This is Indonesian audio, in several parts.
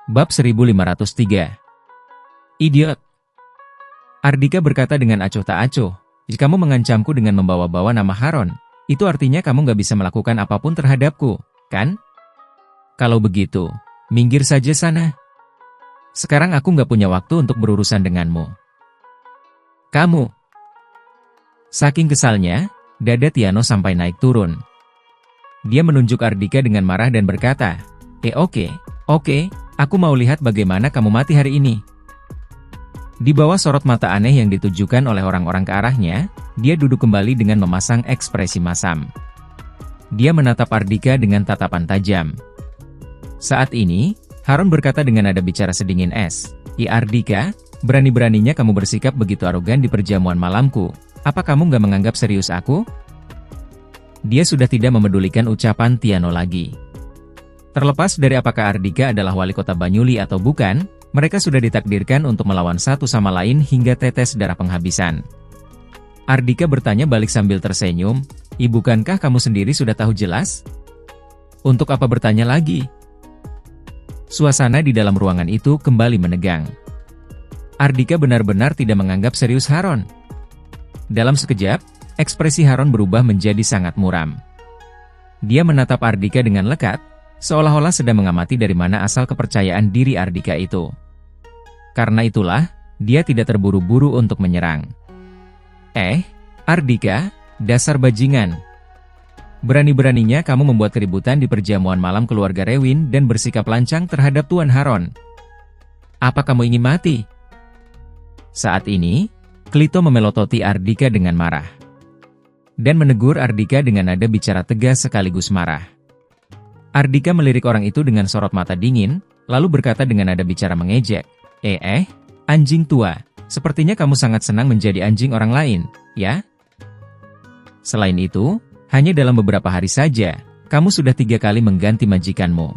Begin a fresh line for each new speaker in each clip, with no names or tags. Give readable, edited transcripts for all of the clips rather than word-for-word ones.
Bab 1503. Idiot. Ardika berkata dengan acuh tak acuh, jika kamu mengancamku dengan membawa-bawa nama Haron, itu artinya kamu gak bisa melakukan apapun terhadapku, kan? Kalau begitu, minggir saja sana. Sekarang aku gak punya waktu untuk berurusan denganmu. Kamu. Saking kesalnya, dada Tiano sampai naik turun. Dia menunjuk Ardika dengan marah dan berkata, oke, aku mau lihat bagaimana kamu mati hari ini. Di bawah sorot mata aneh yang ditujukan oleh orang-orang ke arahnya, dia duduk kembali dengan memasang ekspresi masam. Dia menatap Ardika dengan tatapan tajam. Saat ini, Haron berkata dengan nada bicara sedingin es, Ardika, berani-beraninya kamu bersikap begitu arogan di perjamuan malamku. Apa kamu gak menganggap serius aku? Dia sudah tidak memedulikan ucapan Tiano lagi. Terlepas dari apakah Ardika adalah wali kota Banyuli atau bukan, mereka sudah ditakdirkan untuk melawan satu sama lain hingga tetes darah penghabisan. Ardika bertanya balik sambil tersenyum, bukankah kamu sendiri sudah tahu jelas? Untuk apa bertanya lagi? Suasana di dalam ruangan itu kembali menegang. Ardika benar-benar tidak menganggap serius Haron. Dalam sekejap, ekspresi Haron berubah menjadi sangat muram. Dia menatap Ardika dengan lekat, seolah-olah sedang mengamati dari mana asal kepercayaan diri Ardika itu. Karena itulah, dia tidak terburu-buru untuk menyerang. Ardika, dasar bajingan. Berani-beraninya kamu membuat keributan di perjamuan malam keluarga Rewin dan bersikap lancang terhadap Tuan Haron. Apa kamu ingin mati? Saat ini, Klito memelototi Ardika dengan marah. Dan menegur Ardika dengan nada bicara tegas sekaligus marah. Ardika melirik orang itu dengan sorot mata dingin, lalu berkata dengan nada bicara mengejek, anjing tua, sepertinya kamu sangat senang menjadi anjing orang lain, ya? Selain itu, hanya dalam beberapa hari saja, kamu sudah 3 kali mengganti majikanmu.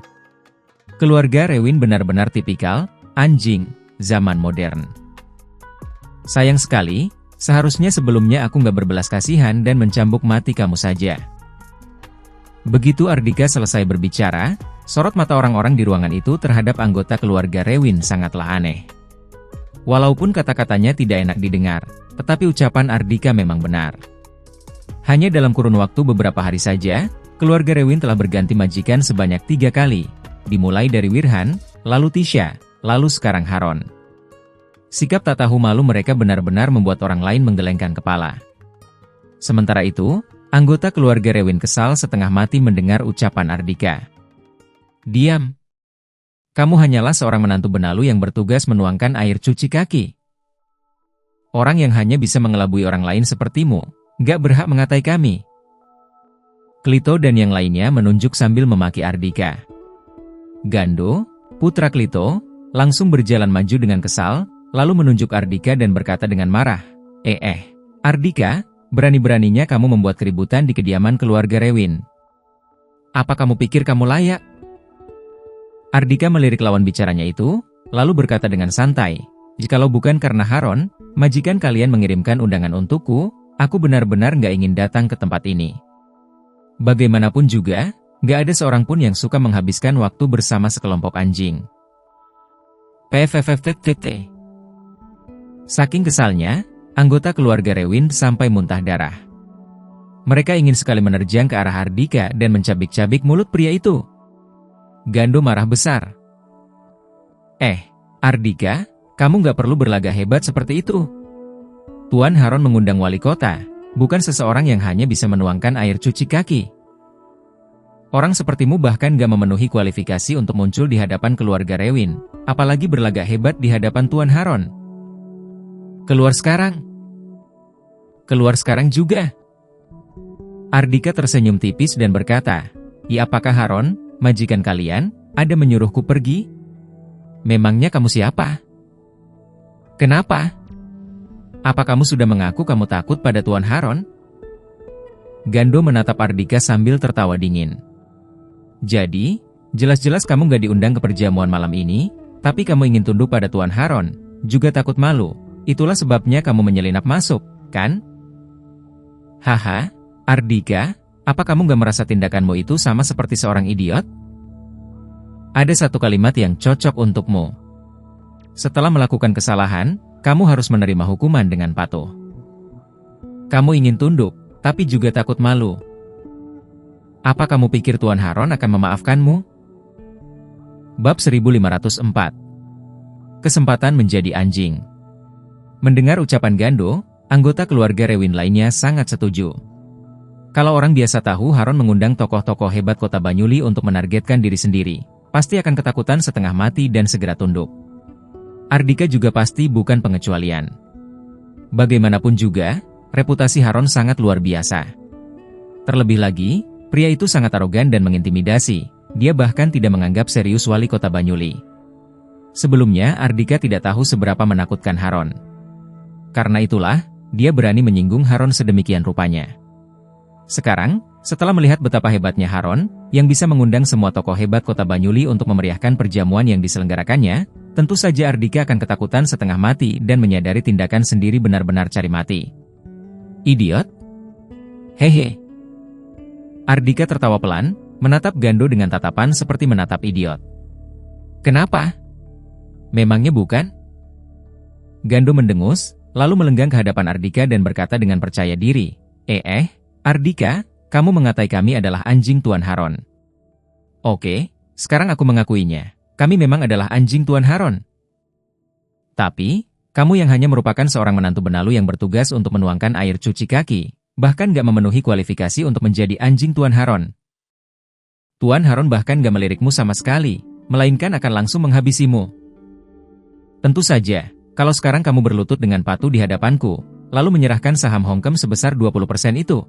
Keluarga Rewin benar-benar tipikal anjing zaman modern. Sayang sekali, seharusnya sebelumnya aku gak berbelas kasihan dan mencambuk mati kamu saja. Begitu Ardika selesai berbicara, sorot mata orang-orang di ruangan itu terhadap anggota keluarga Rewin sangatlah aneh. Walaupun kata-katanya tidak enak didengar, tetapi ucapan Ardika memang benar. Hanya dalam kurun waktu beberapa hari saja, keluarga Rewin telah berganti majikan sebanyak 3 kali, dimulai dari Wirhan, lalu Tisha, lalu sekarang Haron. Sikap tak tahu malu mereka benar-benar membuat orang lain menggelengkan kepala. Sementara itu, anggota keluarga Rewin kesal setengah mati mendengar ucapan Ardika. Diam. Kamu hanyalah seorang menantu benalu yang bertugas menuangkan air cuci kaki. Orang yang hanya bisa mengelabui orang lain sepertimu, gak berhak mengatai kami. Klito dan yang lainnya menunjuk sambil memaki Ardika. Gando, putra Klito, langsung berjalan maju dengan kesal, lalu menunjuk Ardika dan berkata dengan marah, Ardika, berani-beraninya kamu membuat keributan di kediaman keluarga Rewin. Apa kamu pikir kamu layak? Ardika melirik lawan bicaranya itu, lalu berkata dengan santai, jikalau bukan karena Haron, majikan kalian mengirimkan undangan untukku, aku benar-benar gak ingin datang ke tempat ini. Bagaimanapun juga, gak ada seorang pun yang suka menghabiskan waktu bersama sekelompok anjing. PFFFTT. Saking kesalnya, anggota keluarga Rewin sampai muntah darah. Mereka ingin sekali menerjang ke arah Ardika dan mencabik-cabik mulut pria itu. Gando marah besar. Ardika, kamu gak perlu berlagak hebat seperti itu. Tuan Haron mengundang wali kota, bukan seseorang yang hanya bisa menuangkan air cuci kaki. Orang sepertimu bahkan gak memenuhi kualifikasi untuk muncul di hadapan keluarga Rewin, apalagi berlagak hebat di hadapan Tuan Haron. Keluar sekarang. Keluar sekarang juga. Ardika tersenyum tipis dan berkata, apakah Haron, majikan kalian, ada menyuruhku pergi? Memangnya kamu siapa? Kenapa? Apa kamu sudah mengaku kamu takut pada Tuan Haron? Gando menatap Ardika sambil tertawa dingin. Jadi, jelas-jelas kamu gak diundang ke perjamuan malam ini, tapi kamu ingin tunduk pada Tuan Haron, juga takut malu. Itulah sebabnya kamu menyelinap masuk, kan? Haha, Ardika, apa kamu gak merasa tindakanmu itu sama seperti seorang idiot? Ada satu kalimat yang cocok untukmu. Setelah melakukan kesalahan, kamu harus menerima hukuman dengan patuh. Kamu ingin tunduk, tapi juga takut malu. Apa kamu pikir Tuan Haron akan memaafkanmu? Bab 1504. Kesempatan menjadi anjing. Mendengar ucapan Gando, anggota keluarga Rewin lainnya sangat setuju. Kalau orang biasa tahu Haron mengundang tokoh-tokoh hebat kota Banyuli untuk menargetkan diri sendiri, pasti akan ketakutan setengah mati dan segera tunduk. Ardika juga pasti bukan pengecualian. Bagaimanapun juga, reputasi Haron sangat luar biasa. Terlebih lagi, pria itu sangat arogan dan mengintimidasi. Dia bahkan tidak menganggap serius wali kota Banyuli. Sebelumnya, Ardika tidak tahu seberapa menakutkan Haron. Karena itulah, dia berani menyinggung Haron sedemikian rupanya. Sekarang, setelah melihat betapa hebatnya Haron, yang bisa mengundang semua tokoh hebat kota Banyuli untuk memeriahkan perjamuan yang diselenggarakannya, tentu saja Ardika akan ketakutan setengah mati dan menyadari tindakan sendiri benar-benar cari mati. Idiot? Hehe. Ardika tertawa pelan, menatap Gando dengan tatapan seperti menatap idiot. Kenapa? Memangnya bukan? Gando mendengus, lalu melenggang ke hadapan Ardika dan berkata dengan percaya diri, Ardika, kamu mengatai kami adalah anjing Tuan Haron. Oke, sekarang aku mengakuinya. Kami memang adalah anjing Tuan Haron. Tapi, kamu yang hanya merupakan seorang menantu benalu yang bertugas untuk menuangkan air cuci kaki, bahkan gak memenuhi kualifikasi untuk menjadi anjing Tuan Haron. Tuan Haron bahkan gak melirikmu sama sekali, melainkan akan langsung menghabisimu. Tentu saja, kalau sekarang kamu berlutut dengan patuh di hadapanku, lalu menyerahkan saham Hongkem sebesar 20% itu.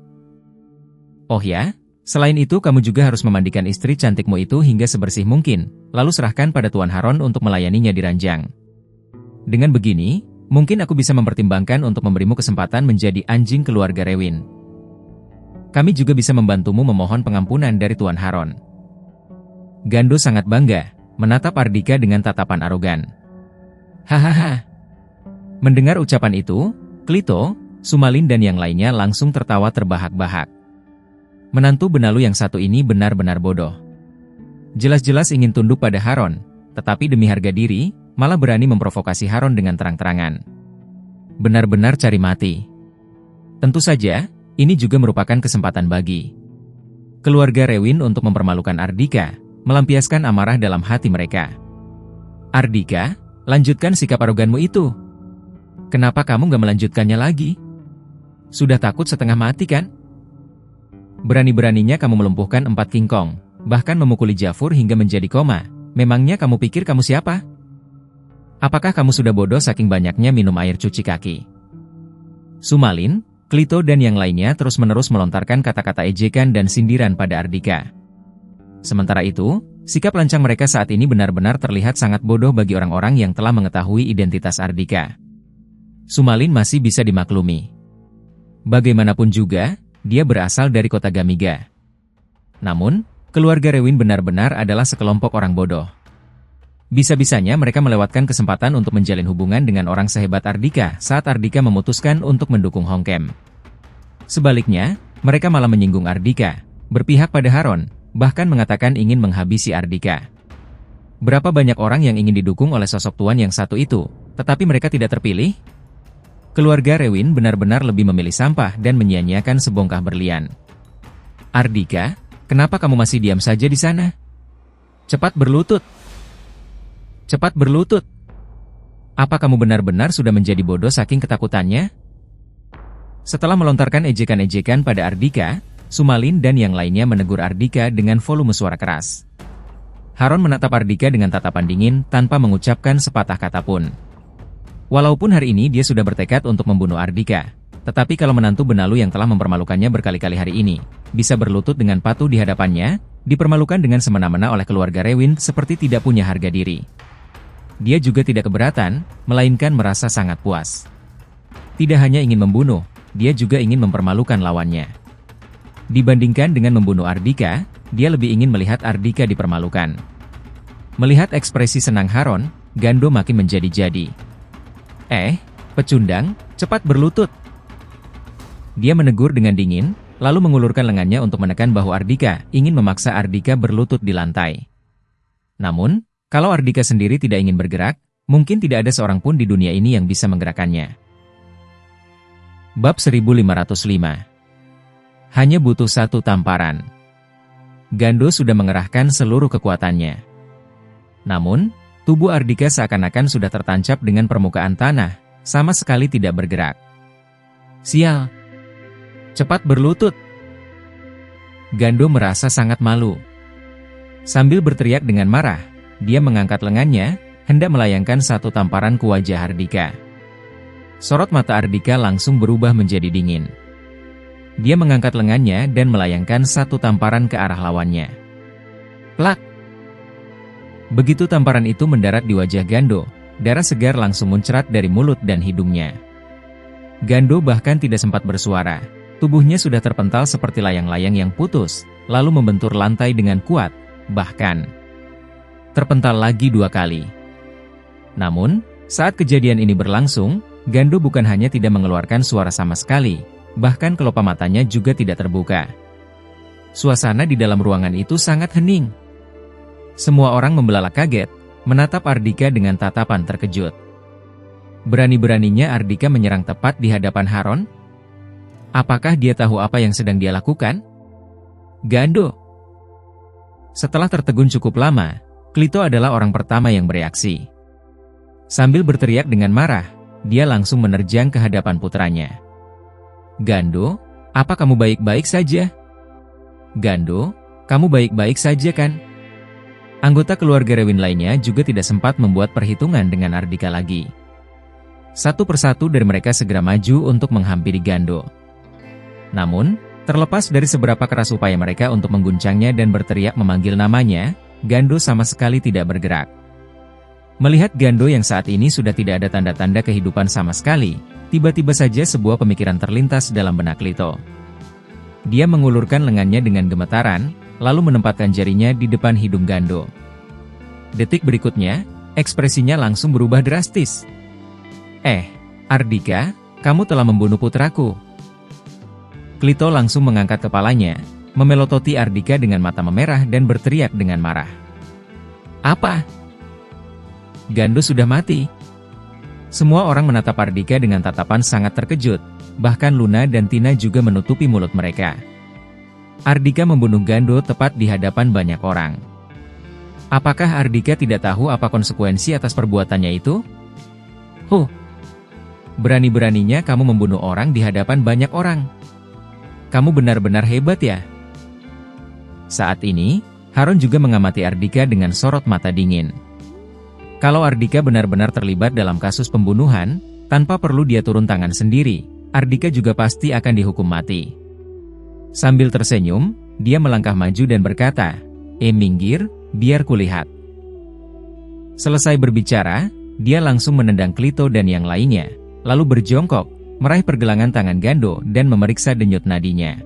Oh ya? Selain itu kamu juga harus memandikan istri cantikmu itu hingga sebersih mungkin, lalu serahkan pada Tuan Haron untuk melayaninya di ranjang. Dengan begini, mungkin aku bisa mempertimbangkan untuk memberimu kesempatan menjadi anjing keluarga Rewin. Kami juga bisa membantumu memohon pengampunan dari Tuan Haron. Gando sangat bangga, menatap Ardika dengan tatapan arogan. Hahaha. Mendengar ucapan itu, Klito, Sumalin dan yang lainnya langsung tertawa terbahak-bahak. Menantu benalu yang satu ini benar-benar bodoh. Jelas-jelas ingin tunduk pada Haron, tetapi demi harga diri, malah berani memprovokasi Haron dengan terang-terangan. Benar-benar cari mati. Tentu saja, ini juga merupakan kesempatan bagi keluarga Rewin untuk mempermalukan Ardika, melampiaskan amarah dalam hati mereka. Ardika, lanjutkan sikap aroganmu itu. Kenapa kamu gak melanjutkannya lagi? Sudah takut setengah mati kan? Berani-beraninya kamu melumpuhkan 4 King Kong, bahkan memukuli Jafur hingga menjadi koma. Memangnya kamu pikir kamu siapa? Apakah kamu sudah bodoh saking banyaknya minum air cuci kaki? Sumalin, Klito dan yang lainnya terus-menerus melontarkan kata-kata ejekan dan sindiran pada Ardika. Sementara itu, sikap lancang mereka saat ini benar-benar terlihat sangat bodoh bagi orang-orang yang telah mengetahui identitas Ardika. Sumalin masih bisa dimaklumi. Bagaimanapun juga, dia berasal dari kota Gamiga. Namun, keluarga Rewin benar-benar adalah sekelompok orang bodoh. Bisa-bisanya mereka melewatkan kesempatan untuk menjalin hubungan dengan orang sehebat Ardika saat Ardika memutuskan untuk mendukung Hongkem. Sebaliknya, mereka malah menyinggung Ardika, berpihak pada Haron, bahkan mengatakan ingin menghabisi Ardika. Berapa banyak orang yang ingin didukung oleh sosok tuan yang satu itu, tetapi mereka tidak terpilih? Keluarga Rewin benar-benar lebih memilih sampah dan menyia-nyiakan sebongkah berlian. Ardika, kenapa kamu masih diam saja di sana? Cepat berlutut! Cepat berlutut! Apa kamu benar-benar sudah menjadi bodoh saking ketakutannya? Setelah melontarkan ejekan-ejekan pada Ardika, Sumalin dan yang lainnya menegur Ardika dengan volume suara keras. Haron menatap Ardika dengan tatapan dingin tanpa mengucapkan sepatah kata pun. Walaupun hari ini dia sudah bertekad untuk membunuh Ardika, tetapi kalau menantu benalu yang telah mempermalukannya berkali-kali hari ini, bisa berlutut dengan patuh di hadapannya, dipermalukan dengan semena-mena oleh keluarga Rewin seperti tidak punya harga diri. Dia juga tidak keberatan, melainkan merasa sangat puas. Tidak hanya ingin membunuh, dia juga ingin mempermalukan lawannya. Dibandingkan dengan membunuh Ardika, dia lebih ingin melihat Ardika dipermalukan. Melihat ekspresi senang Haron, Gando makin menjadi-jadi. Pecundang, cepat berlutut. Dia menegur dengan dingin, lalu mengulurkan lengannya untuk menekan bahu Ardika, ingin memaksa Ardika berlutut di lantai. Namun, kalau Ardika sendiri tidak ingin bergerak, mungkin tidak ada seorang pun di dunia ini yang bisa menggerakkannya. Bab 1505. Hanya butuh satu tamparan. Gando sudah mengerahkan seluruh kekuatannya. Namun, tubuh Ardika seakan-akan sudah tertancap dengan permukaan tanah, sama sekali tidak bergerak. Sial! Cepat berlutut! Gando merasa sangat malu. Sambil berteriak dengan marah, dia mengangkat lengannya, hendak melayangkan satu tamparan ke wajah Ardika. Sorot mata Ardika langsung berubah menjadi dingin. Dia mengangkat lengannya dan melayangkan satu tamparan ke arah lawannya. Plak! Begitu tamparan itu mendarat di wajah Gando, darah segar langsung muncrat dari mulut dan hidungnya. Gando bahkan tidak sempat bersuara. Tubuhnya sudah terpental seperti layang-layang yang putus, lalu membentur lantai dengan kuat, bahkan terpental lagi 2 kali. Namun, saat kejadian ini berlangsung, Gando bukan hanya tidak mengeluarkan suara sama sekali, bahkan kelopak matanya juga tidak terbuka. Suasana di dalam ruangan itu sangat hening. Semua orang membelalak kaget, menatap Ardika dengan tatapan terkejut. Berani-beraninya Ardika menyerang tepat di hadapan Haron? Apakah dia tahu apa yang sedang dia lakukan? Gando! Setelah tertegun cukup lama, Klito adalah orang pertama yang bereaksi. Sambil berteriak dengan marah, dia langsung menerjang ke hadapan putranya. Gando, apa kamu baik-baik saja? Gando, kamu baik-baik saja kan? Anggota keluarga Rewin lainnya juga tidak sempat membuat perhitungan dengan Ardika lagi. Satu persatu dari mereka segera maju untuk menghampiri Gando. Namun, terlepas dari seberapa keras upaya mereka untuk mengguncangnya dan berteriak memanggil namanya, Gando sama sekali tidak bergerak. Melihat Gando yang saat ini sudah tidak ada tanda-tanda kehidupan sama sekali, tiba-tiba saja sebuah pemikiran terlintas dalam benak Klito. Dia mengulurkan lengannya dengan gemetaran, lalu menempatkan jarinya di depan hidung Gando. Detik berikutnya, ekspresinya langsung berubah drastis. Ardika, kamu telah membunuh putraku. Klito langsung mengangkat kepalanya, memelototi Ardika dengan mata memerah dan berteriak dengan marah. Apa? Gando sudah mati. Semua orang menatap Ardika dengan tatapan sangat terkejut, bahkan Luna dan Tina juga menutupi mulut mereka. Ardika membunuh Gando tepat di hadapan banyak orang. Apakah Ardika tidak tahu apa konsekuensi atas perbuatannya itu? Berani-beraninya kamu membunuh orang di hadapan banyak orang. Kamu benar-benar hebat ya. Saat ini, Haron juga mengamati Ardika dengan sorot mata dingin. Kalau Ardika benar-benar terlibat dalam kasus pembunuhan, tanpa perlu dia turun tangan sendiri, Ardika juga pasti akan dihukum mati. Sambil tersenyum, dia melangkah maju dan berkata, minggir, biar kulihat. Selesai berbicara, dia langsung menendang Klito dan yang lainnya, lalu berjongkok, meraih pergelangan tangan Gando dan memeriksa denyut nadinya.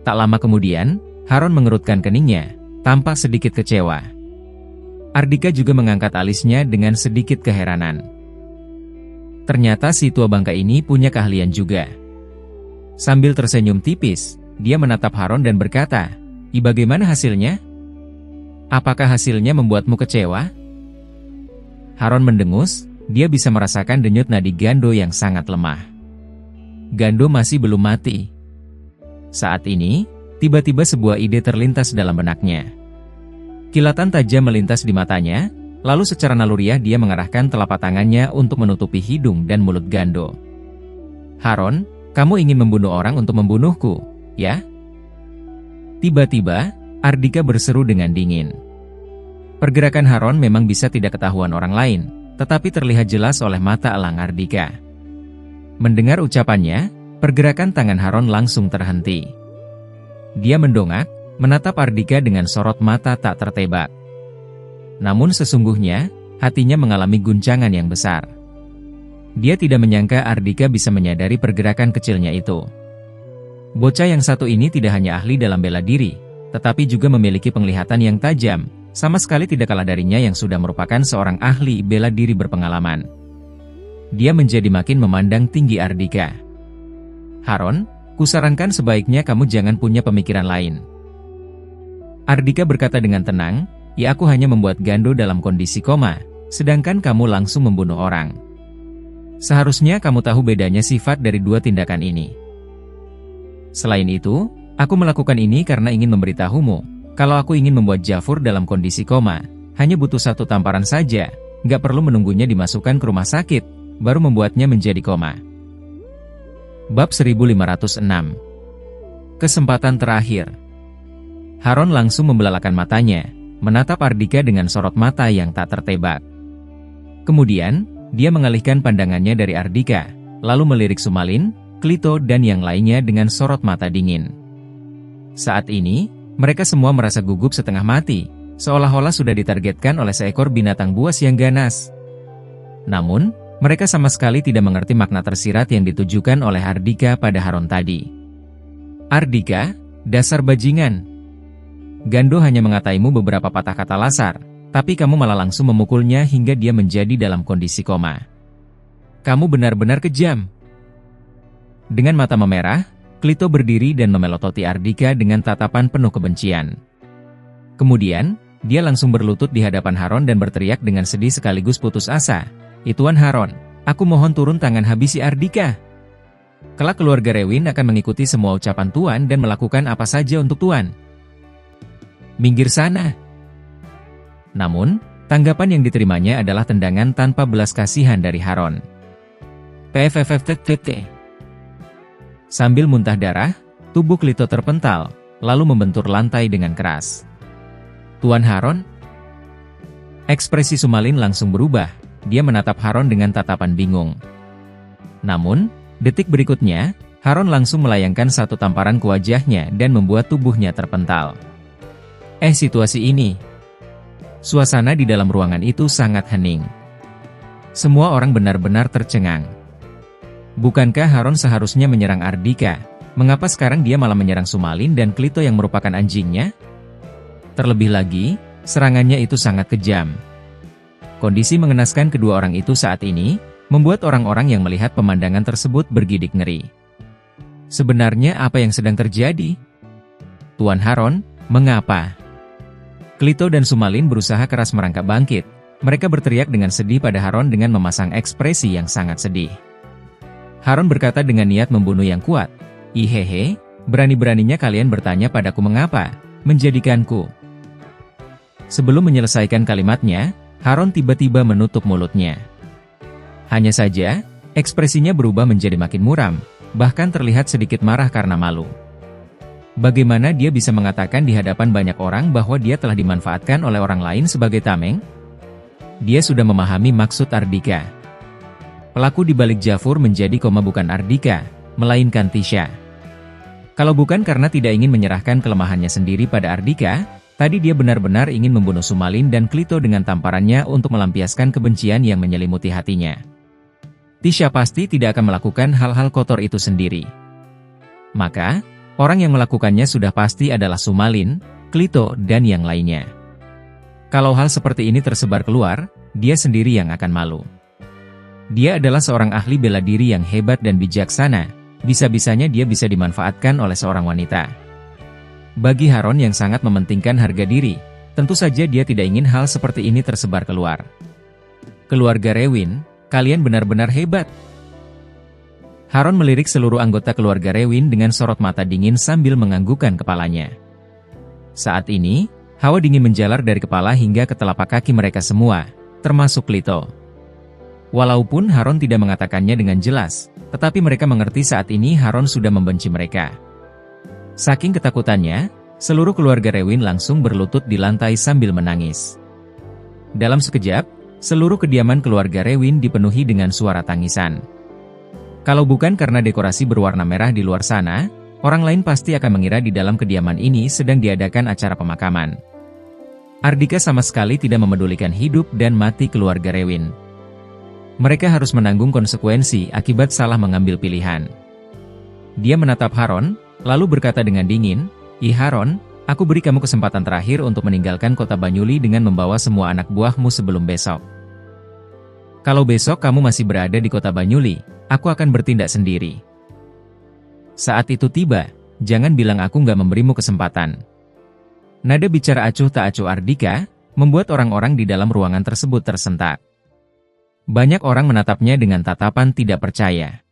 Tak lama kemudian, Haron mengerutkan keningnya, tampak sedikit kecewa. Ardika juga mengangkat alisnya dengan sedikit keheranan. Ternyata si tua bangka ini punya keahlian juga. Sambil tersenyum tipis, dia menatap Haron dan berkata, bagaimana hasilnya? Apakah hasilnya membuatmu kecewa? Haron mendengus, dia bisa merasakan denyut nadi Gando yang sangat lemah. Gando masih belum mati. Saat ini, tiba-tiba sebuah ide terlintas dalam benaknya. Kilatan tajam melintas di matanya, lalu secara naluriah dia mengarahkan telapak tangannya untuk menutupi hidung dan mulut Gando. Haron, kamu ingin membunuh orang untuk membunuhku, ya? Tiba-tiba, Ardika berseru dengan dingin. Pergerakan Haron memang bisa tidak ketahuan orang lain, tetapi terlihat jelas oleh mata elang Ardika. Mendengar ucapannya, pergerakan tangan Haron langsung terhenti. Dia mendongak, menatap Ardika dengan sorot mata tak tertebak. Namun sesungguhnya, hatinya mengalami guncangan yang besar. Dia tidak menyangka Ardika bisa menyadari pergerakan kecilnya itu. Bocah yang satu ini tidak hanya ahli dalam bela diri, tetapi juga memiliki penglihatan yang tajam, sama sekali tidak kalah darinya yang sudah merupakan seorang ahli bela diri berpengalaman. Dia menjadi makin memandang tinggi Ardika. Haron, kusarankan sebaiknya kamu jangan punya pemikiran lain. Ardika berkata dengan tenang, Ya aku hanya membuat Gando dalam kondisi koma, sedangkan kamu langsung membunuh orang. Seharusnya kamu tahu bedanya sifat dari dua tindakan ini. Selain itu, aku melakukan ini karena ingin memberitahumu, kalau aku ingin membuat Jafur dalam kondisi koma, hanya butuh satu tamparan saja, nggak perlu menunggunya dimasukkan ke rumah sakit, baru membuatnya menjadi koma. Bab 1506. Kesempatan terakhir. Haron langsung membelalakan matanya, menatap Ardika dengan sorot mata yang tak tertebak. Kemudian, dia mengalihkan pandangannya dari Ardika, lalu melirik Sumalin, Klito dan yang lainnya dengan sorot mata dingin. Saat ini, mereka semua merasa gugup setengah mati, seolah-olah sudah ditargetkan oleh seekor binatang buas yang ganas. Namun, mereka sama sekali tidak mengerti makna tersirat yang ditujukan oleh Ardika pada Haron tadi. Ardika, dasar bajingan. Gando hanya mengataimu beberapa patah kata lasar, tapi kamu malah langsung memukulnya hingga dia menjadi dalam kondisi koma. Kamu benar-benar kejam. Dengan mata memerah, Klito berdiri dan memelototi Ardika dengan tatapan penuh kebencian. Kemudian, dia langsung berlutut di hadapan Haron dan berteriak dengan sedih sekaligus putus asa. Tuan Haron, aku mohon turun tangan habisi Ardika. Kelak keluarga Rewin akan mengikuti semua ucapan Tuan dan melakukan apa saja untuk Tuan. Minggir sana. Namun, tanggapan yang diterimanya adalah tendangan tanpa belas kasihan dari Haron. PFFFTT. Sambil muntah darah, tubuh Klito terpental, lalu membentur lantai dengan keras. Tuan Haron? Ekspresi Sumalin langsung berubah, dia menatap Haron dengan tatapan bingung. Namun, detik berikutnya, Haron langsung melayangkan satu tamparan ke wajahnya dan membuat tubuhnya terpental. Situasi ini. Suasana di dalam ruangan itu sangat hening. Semua orang benar-benar tercengang. Bukankah Haron seharusnya menyerang Ardika? Mengapa sekarang dia malah menyerang Sumalin dan Klito yang merupakan anjingnya? Terlebih lagi, serangannya itu sangat kejam. Kondisi mengenaskan kedua orang itu saat ini, membuat orang-orang yang melihat pemandangan tersebut bergidik ngeri. Sebenarnya apa yang sedang terjadi? Tuan Haron, mengapa? Klito dan Sumalin berusaha keras merangkak bangkit. Mereka berteriak dengan sedih pada Haron dengan memasang ekspresi yang sangat sedih. Haron berkata dengan niat membunuh yang kuat. Ihehe, berani-beraninya kalian bertanya padaku mengapa, menjadikanku. Sebelum menyelesaikan kalimatnya, Haron tiba-tiba menutup mulutnya. Hanya saja, ekspresinya berubah menjadi makin muram, bahkan terlihat sedikit marah karena malu. Bagaimana dia bisa mengatakan di hadapan banyak orang bahwa dia telah dimanfaatkan oleh orang lain sebagai tameng? Dia sudah memahami maksud Ardika. Pelaku di balik Jafur menjadi koma bukan Ardika, melainkan Tisha. Kalau bukan karena tidak ingin menyerahkan kelemahannya sendiri pada Ardika, tadi dia benar-benar ingin membunuh Sumalin dan Klito dengan tamparannya untuk melampiaskan kebencian yang menyelimuti hatinya. Tisha pasti tidak akan melakukan hal-hal kotor itu sendiri. Maka, orang yang melakukannya sudah pasti adalah Sumalin, Klito, dan yang lainnya. Kalau hal seperti ini tersebar keluar, dia sendiri yang akan malu. Dia adalah seorang ahli bela diri yang hebat dan bijaksana, bisa-bisanya dia bisa dimanfaatkan oleh seorang wanita. Bagi Haron yang sangat mementingkan harga diri, tentu saja dia tidak ingin hal seperti ini tersebar keluar. Keluarga Rewin, kalian benar-benar hebat. Haron melirik seluruh anggota keluarga Rewin dengan sorot mata dingin sambil menganggukkan kepalanya. Saat ini, hawa dingin menjalar dari kepala hingga ke telapak kaki mereka semua, termasuk Klito. Walaupun Haron tidak mengatakannya dengan jelas, tetapi mereka mengerti saat ini Haron sudah membenci mereka. Saking ketakutannya, seluruh keluarga Rewin langsung berlutut di lantai sambil menangis. Dalam sekejap, seluruh kediaman keluarga Rewin dipenuhi dengan suara tangisan. Kalau bukan karena dekorasi berwarna merah di luar sana, orang lain pasti akan mengira di dalam kediaman ini sedang diadakan acara pemakaman. Ardika sama sekali tidak memedulikan hidup dan mati keluarga Rewin. Mereka harus menanggung konsekuensi akibat salah mengambil pilihan. Dia menatap Haron, lalu berkata dengan dingin, Haron, aku beri kamu kesempatan terakhir untuk meninggalkan kota Banyuli dengan membawa semua anak buahmu sebelum besok. Kalau besok kamu masih berada di kota Banyuli, aku akan bertindak sendiri. Saat itu tiba, jangan bilang aku nggak memberimu kesempatan. Nada bicara acuh tak acuh Ardika, membuat orang-orang di dalam ruangan tersebut tersentak. Banyak orang menatapnya dengan tatapan tidak percaya.